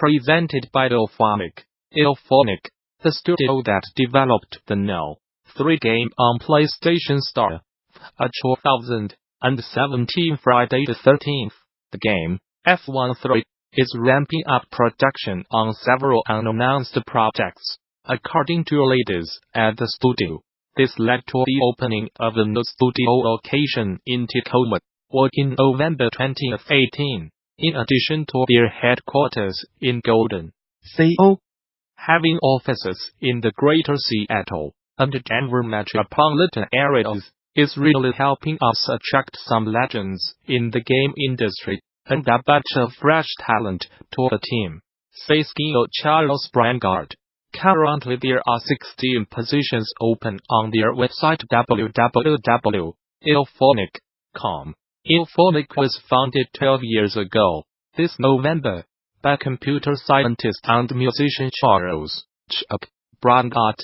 Presented by IllFonic. IllFonic, the studio that developed the No. 3 game on PlayStation Store. A 2017 Friday the 13th. The game, F13, is ramping up production on several unannounced projects. According to leaders at the studio, this led to the opening of a new studio location in Tacoma in November 2018, in addition to their headquarters in Golden, CO. Having offices in the greater Seattle and Denver metropolitan areas is really helping us attract some legends in the game industry and a batch of fresh talent to the team, says CEO Charles Brangard. Currently there are 16 positions open on their website www.illfonic.com. IllFonic was founded 12 years ago, this November, by computer scientist and musician Charles Brangard.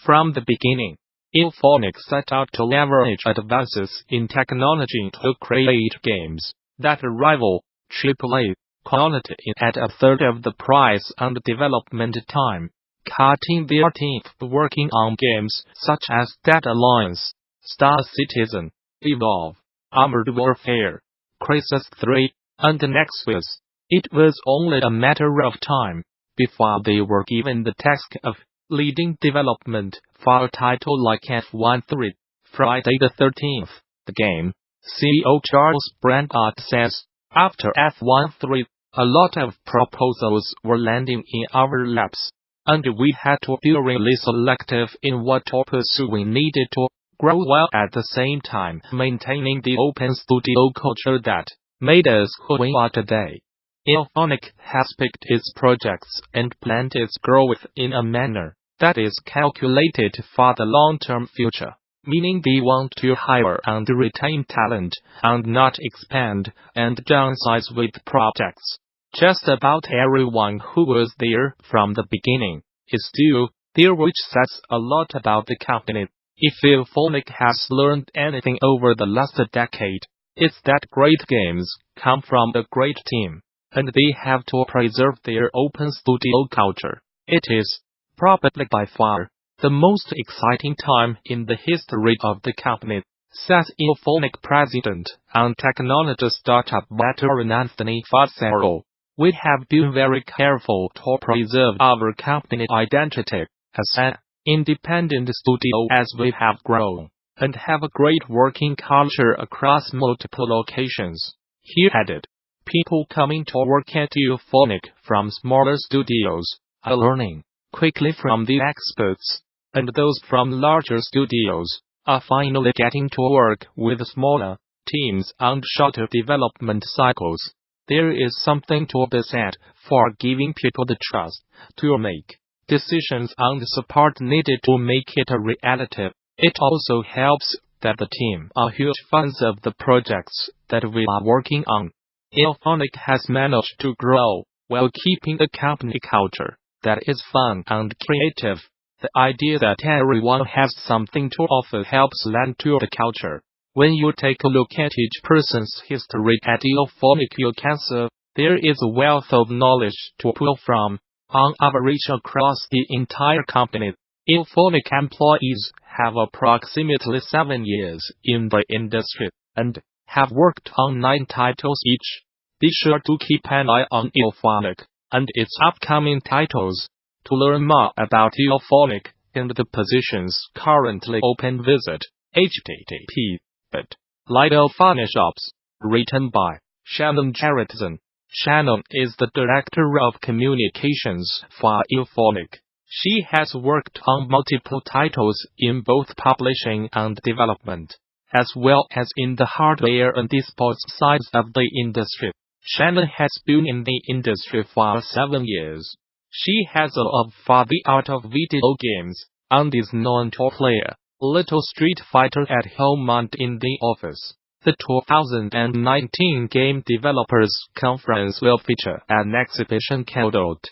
From the beginning, IllFonic set out to leverage advances in technology to create games that rival AAA quality at a third of the price and development time, cutting their teeth working on games such as Dead Alliance, Star Citizen, Evolve, Armored Warfare, Crysis 3, and Nexus. It was only a matter of time before they were given the task of leading development for a title like F13, Friday the 13th. The game, CEO Charles Brangard says, after F13, a lot of proposals were landing in our laps, and we had to be really selective in what to pursue. We needed to grow while at the same time maintaining the open studio culture that made us who we are today. IllFonic has picked its projects and planned its growth in a manner that is calculated for the long-term future, meaning they want to hire and retain talent and not expand and downsize with projects. Just about everyone who was there from the beginning is still there, which says a lot about the company. If IllFonic has learned anything over the last decade, it's that great games come from a great team, and they have to preserve their open studio culture. It is probably by far the most exciting time in the history of the company, says IllFonic president and technology startup veteran Anthony Fassero. We have been very careful to preserve our company identity as an independent studio as we have grown, and have a great working culture across multiple locations. He added, people coming to work at IllFonic from smaller studios are learning quickly from the experts, and those from larger studios are finally getting to work with smaller teams and shorter development cycles. There is something to be said for giving people the trust to make decisions and the support needed to make it a reality. It also helps that the team are huge fans of the projects that we are working on. IllFonic has managed to grow while keeping a company culture that is fun and creative. The idea that everyone has something to offer helps lend to the culture. When you take a look at each person's history at IllFonic, you can see there is a wealth of knowledge to pull from, on average across the entire company. IllFonic employees have approximately 7 years in the industry, and have worked on 9 titles each. Be sure to keep an eye on IllFonic and its upcoming titles. To learn more about IllFonic and the positions currently open, visit http://IllFonic shops. Written by Shannon Jarrettson. Shannon is the Director of Communications for IllFonic. She has worked on multiple titles in both publishing and development, as well as in the hardware and esports sides of the industry. Shannon has been in the industry for 7 years. She has a love for the art of video games, and is known to play a little Street Fighter at home and in the office. The 2019 Game Developers Conference will feature an exhibition called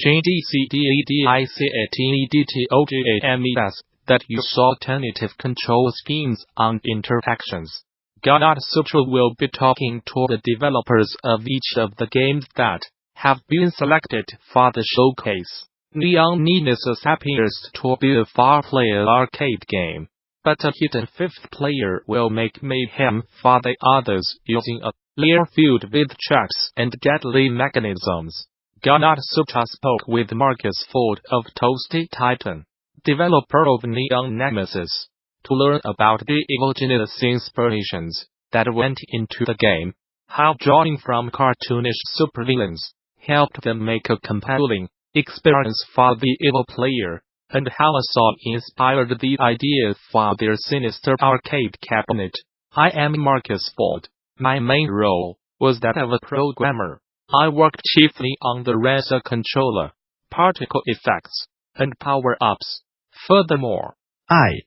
GDCDEDICATEDTOGAMES that uses alternative control schemes and interactions. Gamasutra will be talking to the developers of each of the games that have been selected for the showcase. Neon Nemesis appears to be a four-player arcade game, but a hidden fifth player will make mayhem for the others using a layer filled with traps and deadly mechanisms. Gamasutra spoke with Marcus Ford of Toasty Titan, developer of Neon Nemesis, to learn about the evogenous inspirations that went into the game, how drawing from cartoonish supervillains helped them make a compelling experience for the evil player, and how a song inspired the idea for their sinister arcade cabinet. I am Marcus Ford. My main role was that of a programmer. I worked chiefly on the Racer controller, particle effects, and power-ups. Furthermore, I,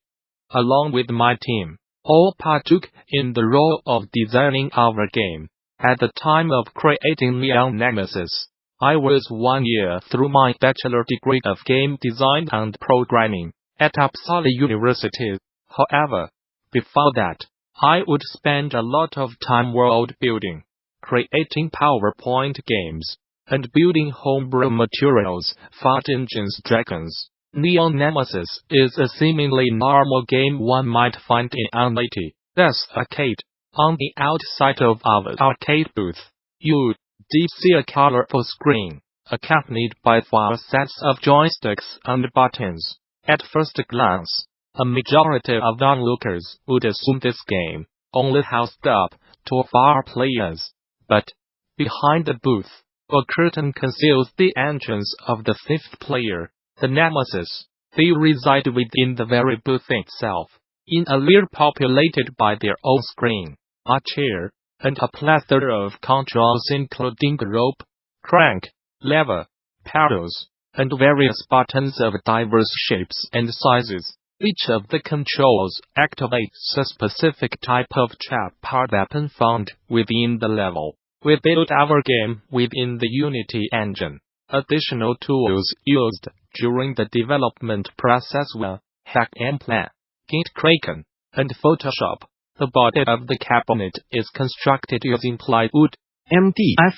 along with my team, all partook in the role of designing our game. At the time of creating Neon Nemesis, I was 1 year through my bachelor degree of game design and programming at Uppsala University. However, before that, I would spend a lot of time world building, creating PowerPoint games, and building homebrew materials for Dungeons & Dragons. Neon Nemesis is a seemingly normal game one might find in an '80s arcade. On the outside of our arcade booth, you'd see a colorful screen, accompanied by 4 sets of joysticks and buttons. At first glance, a majority of onlookers would assume this game only housed up to 4 players. But behind the booth, a curtain conceals the entrance of the 5th player, the Nemesis. They reside within the very booth itself, in a layer populated by their own screen, a chair, and a plethora of controls including a rope, crank, lever, pedals, and various buttons of diverse shapes and sizes. Each of the controls activates a specific type of trap or weapon found within the level. We built our game within the Unity engine. Additional tools used during the development process were Hack and Plan, GitKraken, and Photoshop. The body of the cabinet is constructed using plywood, MDF,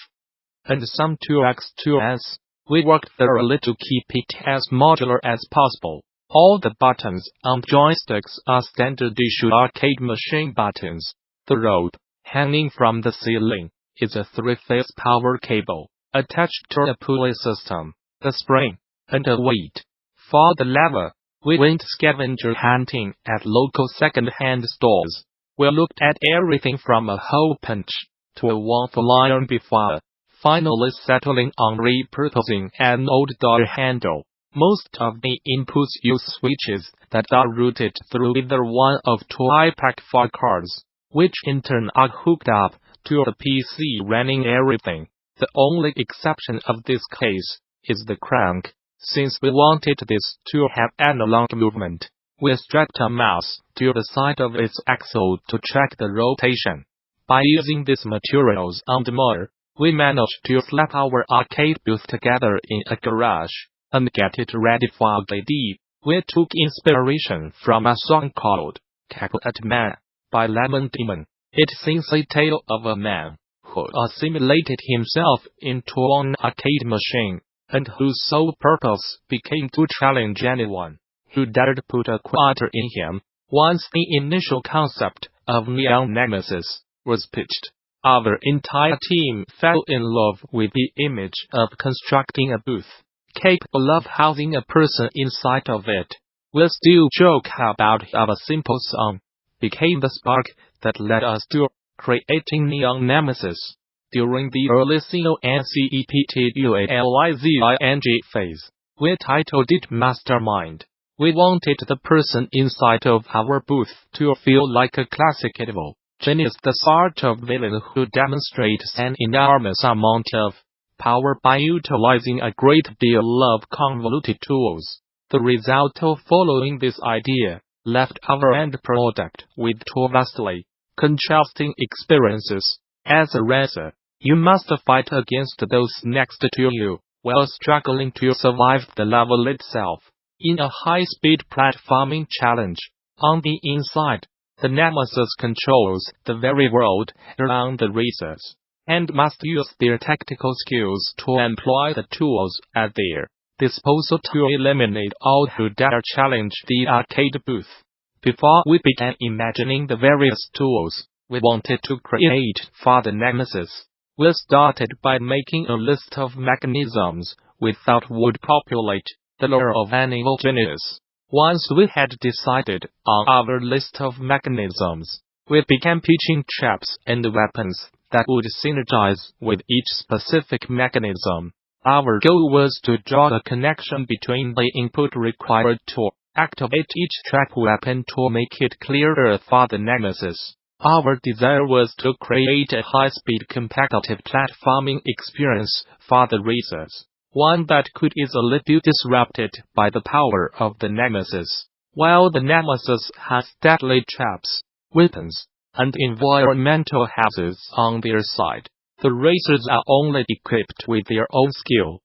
and some 2x2s. We worked thoroughly to keep it as modular as possible. All the buttons and joysticks are standard-issue arcade machine buttons. The rope, hanging from the ceiling, is a 3-phase power cable, attached to a pulley system, a spring, and a weight. For the lever, we went scavenger hunting at local second-hand stores. We looked at everything from a hole punch to a waffle iron before finally settling on repurposing an old door handle. Most of the inputs use switches that are routed through either one of 2 IPAC4 cards, which in turn are hooked up to a PC running everything. The only exception of this case is the crank. Since we wanted this to have analog movement, we strapped a mouse to the side of its axle to track the rotation. By using these materials and more, we managed to slap our arcade booth together in a garage and get it ready for the day. We took inspiration from a song called Capulet Man by Lemon Demon. It sings a tale of a man who assimilated himself into an arcade machine, and whose sole purpose became to challenge anyone who dared put a quarter in him. Once the initial concept of Neon Nemesis was pitched, our entire team fell in love with the image of constructing a booth capable of housing a person inside of it. We still joke about how a simple song became the spark that led us to creating Neon Nemesis. During the early CONCEPTUALYZING phase, we titled it Mastermind. We wanted the person inside of our booth to feel like a classic evil genius, the sort of villain who demonstrates an enormous amount of power by utilizing a great deal of convoluted tools. The result of following this idea left our end product with 2 vastly contrasting experiences. As a racer, you must fight against those next to you while struggling to survive the level itself. In a high-speed platforming challenge, on the inside, the Nemesis controls the very world around the racers. and must use their tactical skills to employ the tools at their disposal to eliminate all who dare challenge the arcade booth. Before we began imagining the various tools we wanted to create for the Nemesis, we started by making a list of mechanisms we thought would populate the lore of an evil genius. Once we had decided on our list of mechanisms, we began pitching traps and weapons that would synergize with each specific mechanism. Our goal was to draw a connection between the input required to activate each trap weapon to make it clearer for the Nemesis. Our desire was to create a high-speed competitive platforming experience for the racers, one that could easily be disrupted by the power of the Nemesis. While the Nemesis has deadly traps, weapons, and environmental hazards on their side, the racers are only equipped with their own skill.